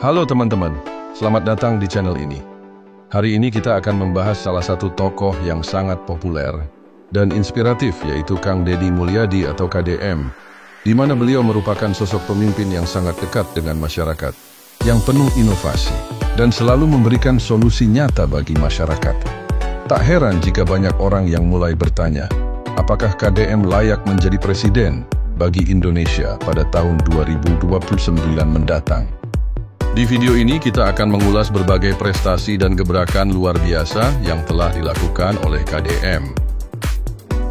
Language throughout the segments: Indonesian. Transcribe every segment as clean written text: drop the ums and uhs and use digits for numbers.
Halo teman-teman, selamat datang di channel ini. Hari ini kita akan membahas salah satu tokoh yang sangat populer dan inspiratif, yaitu Kang Deddy Mulyadi atau KDM, di mana beliau merupakan sosok pemimpin yang sangat dekat dengan masyarakat, yang penuh inovasi, dan selalu memberikan solusi nyata bagi masyarakat. Tak heran jika banyak orang yang mulai bertanya, apakah KDM layak menjadi presiden bagi Indonesia pada tahun 2029 mendatang. Di video ini kita akan mengulas berbagai prestasi dan gebrakan luar biasa yang telah dilakukan oleh KDM.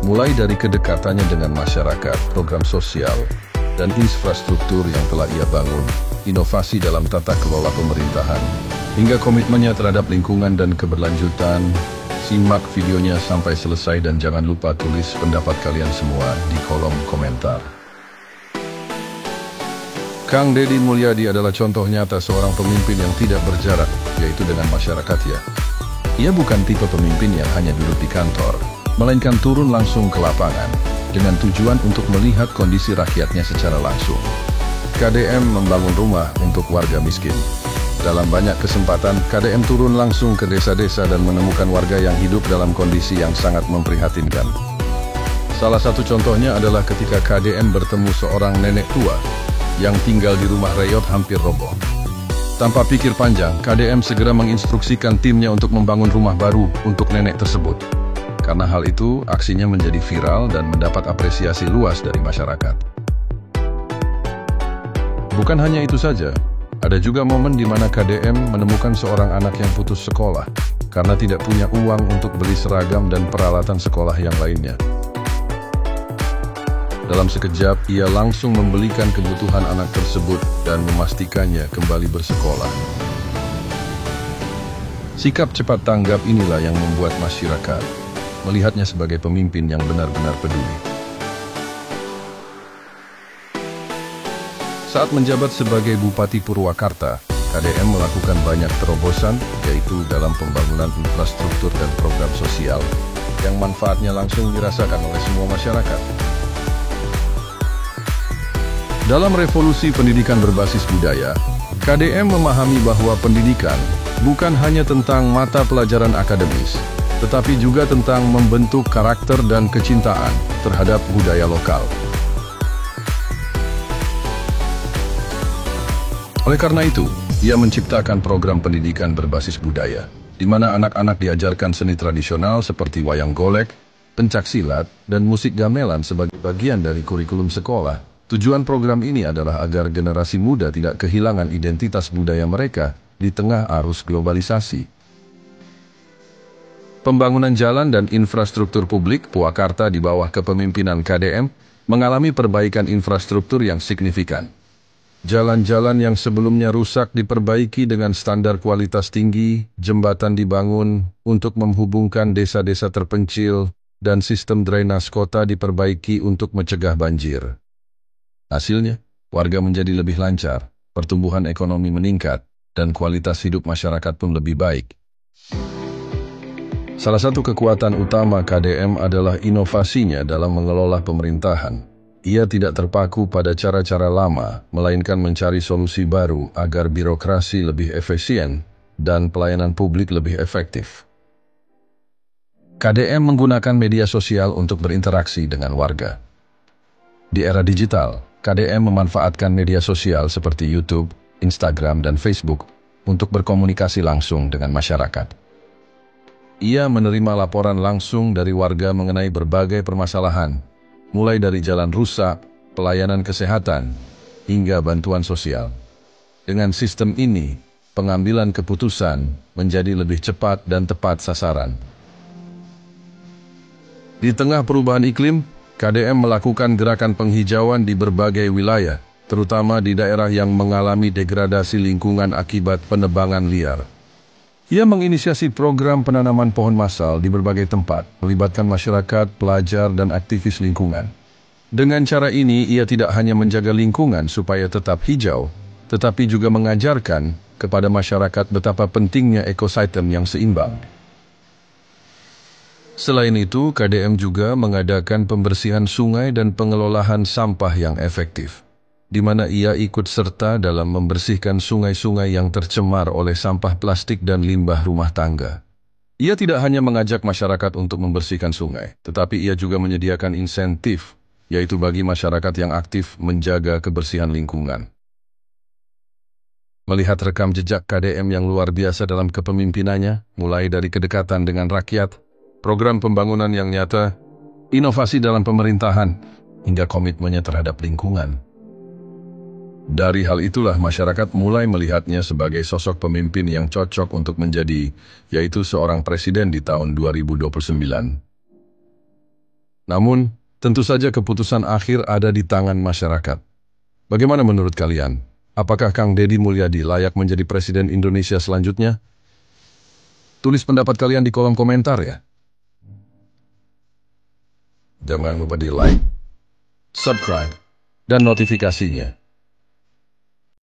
Mulai dari kedekatannya dengan masyarakat, program sosial, dan infrastruktur yang telah ia bangun, inovasi dalam tata kelola pemerintahan, hingga komitmennya terhadap lingkungan dan keberlanjutan. Simak videonya sampai selesai dan jangan lupa tulis pendapat kalian semua di kolom komentar. Kang Deddy Mulyadi adalah contoh nyata seorang pemimpin yang tidak berjarak, yaitu dengan masyarakat ya. Ia bukan tipe pemimpin yang hanya duduk di kantor, melainkan turun langsung ke lapangan, dengan tujuan untuk melihat kondisi rakyatnya secara langsung. KDM membangun rumah untuk warga miskin. Dalam banyak kesempatan, KDM turun langsung ke desa-desa dan menemukan warga yang hidup dalam kondisi yang sangat memprihatinkan. Salah satu contohnya adalah ketika KDM bertemu seorang nenek tua yang tinggal di rumah reyot hampir roboh. Tanpa pikir panjang, KDM segera menginstruksikan timnya untuk membangun rumah baru untuk nenek tersebut. Karena hal itu, aksinya menjadi viral dan mendapat apresiasi luas dari masyarakat. Bukan hanya itu saja, ada juga momen di mana KDM menemukan seorang anak yang putus sekolah karena tidak punya uang untuk beli seragam dan peralatan sekolah yang lainnya. Dalam sekejap, ia langsung membelikan kebutuhan anak tersebut dan memastikannya kembali bersekolah. Sikap cepat tanggap inilah yang membuat masyarakat melihatnya sebagai pemimpin yang benar-benar peduli. Saat menjabat sebagai Bupati Purwakarta, KDM melakukan banyak terobosan, yaitu dalam pembangunan infrastruktur dan program sosial, yang manfaatnya langsung dirasakan oleh semua masyarakat. Dalam revolusi pendidikan berbasis budaya, KDM memahami bahwa pendidikan bukan hanya tentang mata pelajaran akademis, tetapi juga tentang membentuk karakter dan kecintaan terhadap budaya lokal. Oleh karena itu, ia menciptakan program pendidikan berbasis budaya, di mana anak-anak diajarkan seni tradisional seperti wayang golek, pencak silat, dan musik gamelan sebagai bagian dari kurikulum sekolah. Tujuan program ini adalah agar generasi muda tidak kehilangan identitas budaya mereka di tengah arus globalisasi. Pembangunan jalan dan infrastruktur publik Purwakarta di bawah kepemimpinan KDM mengalami perbaikan infrastruktur yang signifikan. Jalan-jalan yang sebelumnya rusak diperbaiki dengan standar kualitas tinggi, jembatan dibangun untuk menghubungkan desa-desa terpencil, dan sistem drainase kota diperbaiki untuk mencegah banjir. Hasilnya, warga menjadi lebih lancar, pertumbuhan ekonomi meningkat, dan kualitas hidup masyarakat pun lebih baik. Salah satu kekuatan utama KDM adalah inovasinya dalam mengelola pemerintahan. Ia tidak terpaku pada cara-cara lama, melainkan mencari solusi baru agar birokrasi lebih efisien dan pelayanan publik lebih efektif. KDM menggunakan media sosial untuk berinteraksi dengan warga. Di era digital, KDM memanfaatkan media sosial seperti YouTube, Instagram, dan Facebook untuk berkomunikasi langsung dengan masyarakat. Ia menerima laporan langsung dari warga mengenai berbagai permasalahan, mulai dari jalan rusak, pelayanan kesehatan, hingga bantuan sosial. Dengan sistem ini, pengambilan keputusan menjadi lebih cepat dan tepat sasaran. Di tengah perubahan iklim, KDM melakukan gerakan penghijauan di berbagai wilayah, terutama di daerah yang mengalami degradasi lingkungan akibat penebangan liar. Ia menginisiasi program penanaman pohon massal di berbagai tempat, melibatkan masyarakat, pelajar, dan aktivis lingkungan. Dengan cara ini, ia tidak hanya menjaga lingkungan supaya tetap hijau, tetapi juga mengajarkan kepada masyarakat betapa pentingnya ekosistem yang seimbang. Selain itu, KDM juga mengadakan pembersihan sungai dan pengelolaan sampah yang efektif. di mana ia ikut serta dalam membersihkan sungai-sungai yang tercemar oleh sampah plastik dan limbah rumah tangga. Ia tidak hanya mengajak masyarakat untuk membersihkan sungai, tetapi ia juga menyediakan insentif, yaitu bagi masyarakat yang aktif menjaga kebersihan lingkungan. Melihat rekam jejak KDM yang luar biasa dalam kepemimpinannya, mulai dari kedekatan dengan rakyat, program pembangunan yang nyata, inovasi dalam pemerintahan, hingga komitmennya terhadap lingkungan. Dari hal itulah masyarakat mulai melihatnya sebagai sosok pemimpin yang cocok untuk menjadi, yaitu seorang presiden di tahun 2029. Namun, tentu saja keputusan akhir ada di tangan masyarakat. Bagaimana menurut kalian? Apakah Kang Deddy Mulyadi layak menjadi presiden Indonesia selanjutnya? Tulis pendapat kalian di kolom komentar ya. Jangan lupa di like, subscribe, dan notifikasinya.